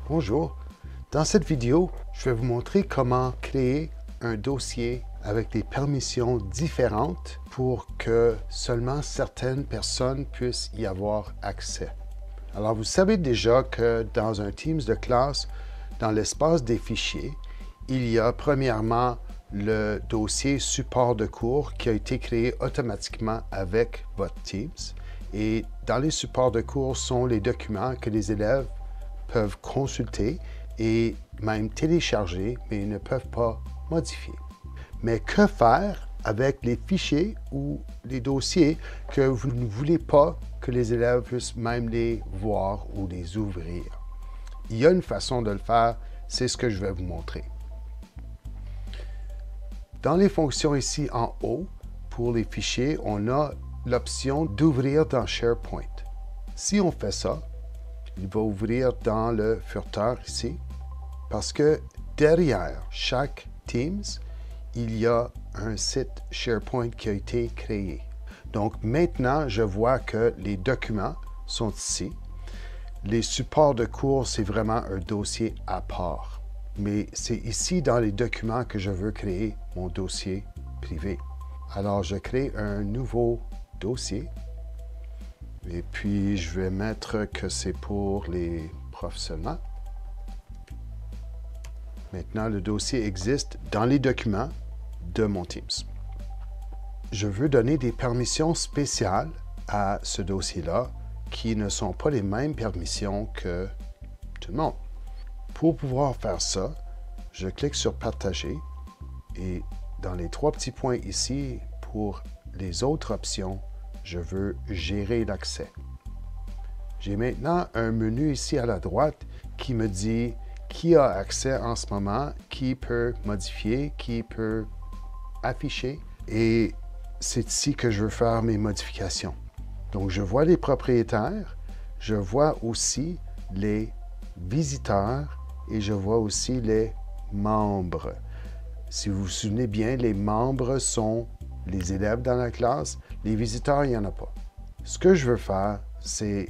Bonjour, dans cette vidéo, je vais vous montrer comment créer un dossier avec des permissions différentes pour que seulement certaines personnes puissent y avoir accès. Alors, vous savez déjà que dans un Teams de classe, dans l'espace des fichiers, il y a premièrement le dossier support de cours qui a été créé automatiquement avec votre Teams. Et dans les supports de cours sont les documents que les élèves peuvent consulter et même télécharger, mais ils ne peuvent pas modifier. Mais que faire avec les fichiers ou les dossiers que vous ne voulez pas que les élèves puissent même les voir ou les ouvrir? Il y a une façon de le faire, c'est ce que je vais vous montrer. Dans les fonctions ici en haut, pour les fichiers, on a l'option d'ouvrir dans SharePoint. Si on fait ça, il va ouvrir dans le furteur ici, parce que derrière chaque Teams, il y a un site SharePoint qui a été créé. Donc maintenant, je vois que les documents sont ici. Les supports de cours, c'est vraiment un dossier à part. Mais c'est ici dans les documents que je veux créer mon dossier privé. Alors, je crée un nouveau dossier. Et puis, je vais mettre que c'est pour les profs seulement. Maintenant, le dossier existe dans les documents de mon Teams. Je veux donner des permissions spéciales à ce dossier-là qui ne sont pas les mêmes permissions que tout le monde. Pour pouvoir faire ça, je clique sur « Partager » et dans les trois petits points ici, pour les autres options, je veux gérer l'accès. J'ai maintenant un menu ici à la droite qui me dit qui a accès en ce moment, qui peut modifier, qui peut afficher. Et c'est ici que je veux faire mes modifications. Donc, je vois les propriétaires, je vois aussi les visiteurs et je vois aussi les membres. Si vous vous souvenez bien, les membres sont les élèves dans la classe. Les visiteurs, il n'y en a pas. Ce que je veux faire, c'est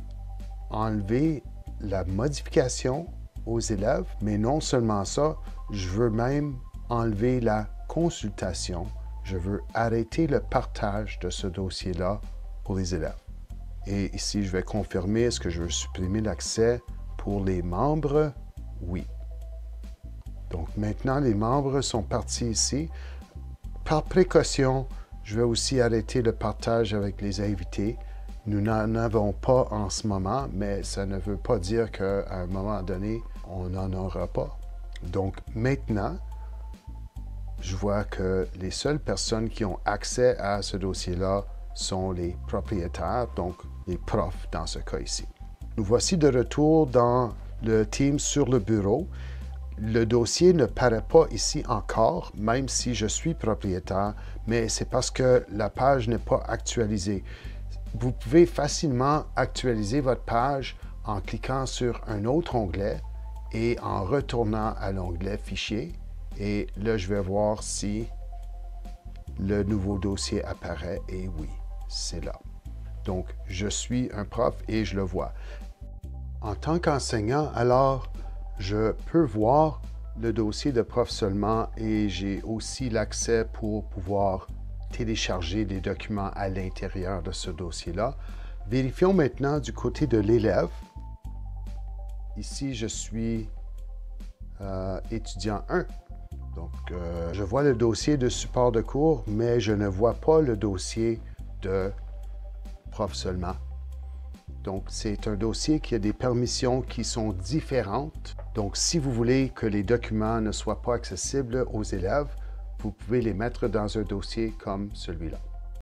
enlever la modification aux élèves, mais non seulement ça, je veux même enlever la consultation. Je veux arrêter le partage de ce dossier-là pour les élèves. Et ici, je vais confirmer, est-ce que je veux supprimer l'accès pour les membres? Oui. Donc maintenant, les membres sont partis ici. Par précaution, je vais aussi arrêter le partage avec les invités. Nous n'en avons pas en ce moment, mais ça ne veut pas dire qu'à un moment donné, on n'en aura pas. Donc maintenant, je vois que les seules personnes qui ont accès à ce dossier-là sont les propriétaires, donc les profs dans ce cas ici. Nous voici de retour dans le Teams sur le bureau. Le dossier ne paraît pas ici encore, même si je suis propriétaire, mais c'est parce que la page n'est pas actualisée. Vous pouvez facilement actualiser votre page en cliquant sur un autre onglet et en retournant à l'onglet Fichier. Et là, je vais voir si le nouveau dossier apparaît. Et oui, c'est là. Donc, je suis un prof et je le vois. En tant qu'enseignant, alors, je peux voir le dossier de prof seulement et j'ai aussi l'accès pour pouvoir télécharger des documents à l'intérieur de ce dossier-là. Vérifions maintenant du côté de l'élève. Ici, je suis étudiant 1. Donc, je vois le dossier de support de cours, mais je ne vois pas le dossier de prof seulement. Donc, c'est un dossier qui a des permissions qui sont différentes. Donc, si vous voulez que les documents ne soient pas accessibles aux élèves, vous pouvez les mettre dans un dossier comme celui-là.